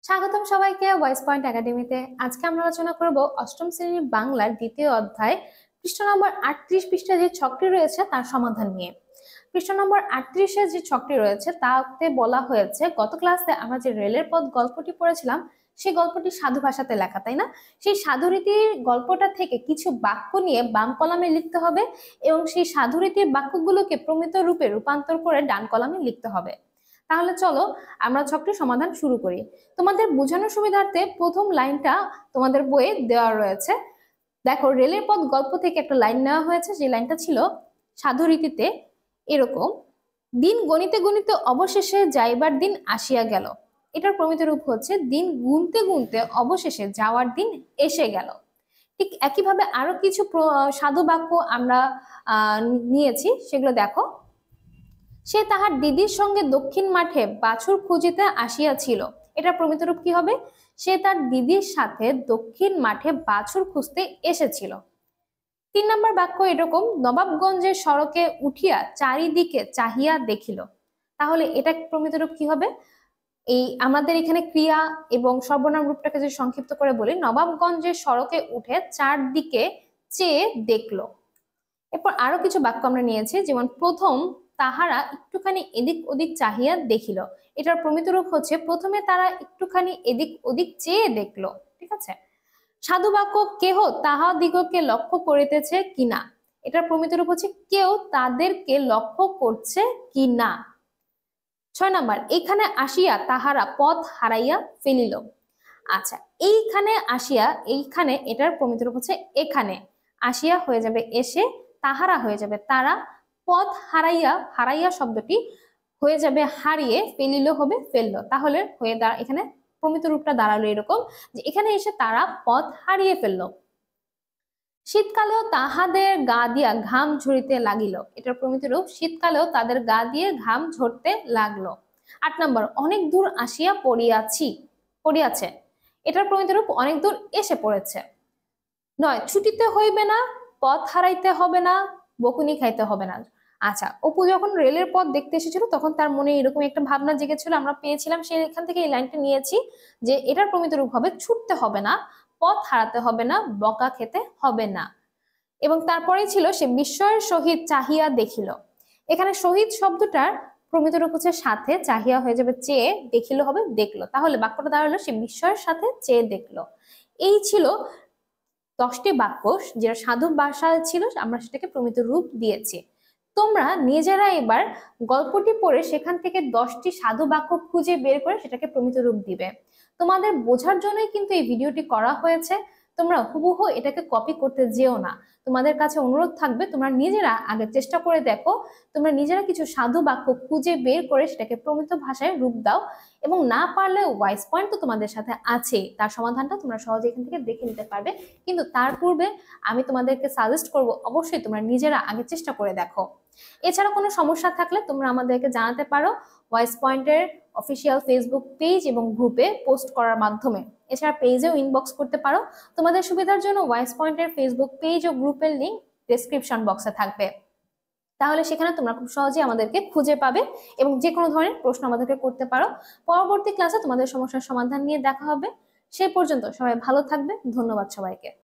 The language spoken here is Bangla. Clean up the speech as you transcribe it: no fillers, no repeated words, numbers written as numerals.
স্বাগতম সবাইকে ওয়াইস পয়েন্ট একাডেমিতে। আজকে আমরা আলোচনা করব অষ্টম শ্রেণীর বাংলার দ্বিতীয় অধ্যায় পৃষ্ঠা নম্বর 38 পৃষ্ঠা যে ছকটি রয়েছে তার সমাধান নিয়ে। পৃষ্ঠা নম্বর 38-এ যে ছকটি রয়েছে তাতে বলা হয়েছে, গত ক্লাসে আমরা যে রেলের পথ গল্পটি পড়েছিলাম সেই গল্পটি সাধু ভাষাতে লেখা, তাই না? সেই সাধুরীতির গল্পটা থেকে কিছু বাক্য নিয়ে বাম কলামে লিখতে হবে এবং সেই সাধুরীতির বাক্যগুলোকে প্রমিত রূপে রূপান্তর করে ডান কলামে লিখতে হবে। তাহলে চলো আমরা ছকটি সমাধান শুরু করি। তোমাদের বোঝানোর সুবিধার্থে প্রথম লাইনটা তোমাদের বইয়ে দেওয়া রয়েছে। দেখো, রেলের পথ গল্প থেকে একটা লাইন নেওয়া হয়েছে, যে লাইনটা ছিল সাধুরীতিতে এরকম: দিন গণিতে গণিতে অবশেষে যাইবার দিন আসিয়া গেল। এটার প্রমিত রূপ হচ্ছে দিন গুনতে গুনতে অবশেষে যাওয়ার দিন এসে গেল। ঠিক একইভাবে আরো কিছু সাধু বাক্য আমরা নিয়েছি, সেগুলো দেখো। সে তাহার দিদির সঙ্গে দক্ষিণ মাঠে বাছুর খুঁজিতে আসিয়াছিল। এটা প্রমিত রূপ কি হবে? সে তার দিদির সাথে দক্ষিণ মাঠে বাছুর খুঁজতে এসেছিল। 3 নম্বর বাক্য এরকম: নবাবগঞ্জের সড়কে উঠিয়া চারিদিকে চাহিয়া দেখিল। তাহলে এটা প্রমিত রূপ কি হবে? এই আমাদের এখানে ক্রিয়া এবং সর্বনাম রূপটাকে যদি সংক্ষিপ্ত করে বলি, নবাবগঞ্জের সড়কে উঠে চারদিকে চেয়ে দেখলো। এরপর আরো কিছু বাক্য আমরা নিয়েছি, যেমন প্রথম তাহারা একটুখানি এদিক ওদিক চাহিয়া দেখিল। এটার প্রমিত রূপ হচ্ছে প্রথমে তারা একটুখানি এদিক ওদিক চেয়ে দেখলো। ঠিক আছে। সাধু বাক্য কেহ তাহাদিগকে লক্ষ্য করিতেছে কিনা। এটার প্রমিত রূপ হচ্ছে কেউ তাদেরকে লক্ষ্য করছে কিনা। 6 নাম্বার, এখানে আসিয়া তাহারা পথ হারাইয়া ফেলিল। আচ্ছা, এইখানে আসিয়া, এইখানে এটার প্রমিত রূপ হচ্ছে এখানে। আসিয়া হয়ে যাবে এসে, তাহারা হয়ে যাবে তারা, পথ হারাইয়া, হারাইয়া শব্দটি হয়ে যাবে হারিয়ে, ফেলিল হবে ফেললো। তাহলে হয়ে এখানে প্রমিত রূপটা দাঁড়ালো এরকম যে এখানে এসে তারা পথ হারিয়ে ফেললো। শীতকালেও তাহাদের গা দিয়া ঘাম ঝরিতে লাগিল। এটার প্রমিত রূপ শীতকালেও তাদের গা দিয়ে ঘাম ঝরতে লাগলো। 8 নম্বর, অনেক দূর আসিয়া পড়িয়াছে। এটার প্রমিত রূপ অনেক দূর এসে পড়েছে। 9, ছুটিতে হইবে না, পথ হারাইতে হবে না, বকুনি খাইতে হবে না। আচ্ছা, অপু যখন রেলের পথ দেখতে এসেছিল তখন তার মনে এরকম একটা ভাবনা জেগেছিল, আমরা পেয়েছিলাম, সেখান থেকে এই লাইনটা নিয়েছি যে এটার প্রমিত রূপ হবে ছুটতে হবে না, পথ হারাতে হবে না, বকা খেতে হবে না। এবং তারপরে ছিল সে বিস্ময়ের সহিত চাহিয়া দেখিল। এখানে শহীদ শব্দটার প্রমিত রূপ হচ্ছে সাথে, চাহিয়া হয়ে যাবে চেয়ে, দেখিল হবে দেখলো। তাহলে বাক্যটা দাঁড়ালো সে বিস্ময়ের সাথে চেয়ে দেখলো। এই ছিল 10টি বাক্য যেটা সাধু ভাষায় ছিল, আমরা সেটাকে প্রমিত রূপ দিয়েছি। তোমরা নিজেরা এবার গল্পটি পড়ে সেখান থেকে 10টি সাধু বাক্য খুঁজে বের করে সেটাকে প্রমিত রূপ দিবে। তোমাদের বোঝার জন্যই কিন্তু এই ভিডিওটি করা হয়েছে। তোমরা হুবহু এটাকে কপি করতে যেও না। তোমাদের কাছে অনুরোধ থাকবে তোমরা নিজেরা আগে চেষ্টা করে দেখো, তোমরা নিজেরা কিছু সাধু বাক্য খুঁজে বের করে সেটাকে প্রমিত ভাষায় রূপ দাও। এবং না পারলে ওয়াইস পয়েন্ট তো তোমাদের সাথে আছে, তার সমাধানটা তোমরা সহজে এখান থেকে দেখে নিতে পারবে। কিন্তু তার পূর্বে আমি তোমাদেরকে সাজেস্ট করব অবশ্যই তোমরা নিজেরা আগে চেষ্টা করে দেখো। এছাড়া কোনো সমস্যা থাকলে তোমরা আমাদেরকে জানাতে পারো ওয়াইস পয়েন্টের অফিসিয়াল ফেসবুক পেজ এবং গ্রুপে পোস্ট করার মাধ্যমে। এছাড়া পেজেও ইনবক্স করতে পারো। তোমাদের সুবিধার জন্য ওয়াইস পয়েন্টের ফেসবুক পেজ ও গ্রুপের লিংক ডেসক্রিপশন বক্সে থাকবে। তাহলে সেখানে তোমরা খুব সহজে আমাদেরকে খুঁজে পাবে এবং যে কোনো ধরনের প্রশ্ন আমাদেরকে করতে পারো। পরবর্তী ক্লাসে তোমাদের সমস্যার সমাধান নিয়ে দেখা হবে। সেই পর্যন্ত সবাই ভালো থাকবে। ধন্যবাদ সবাইকে।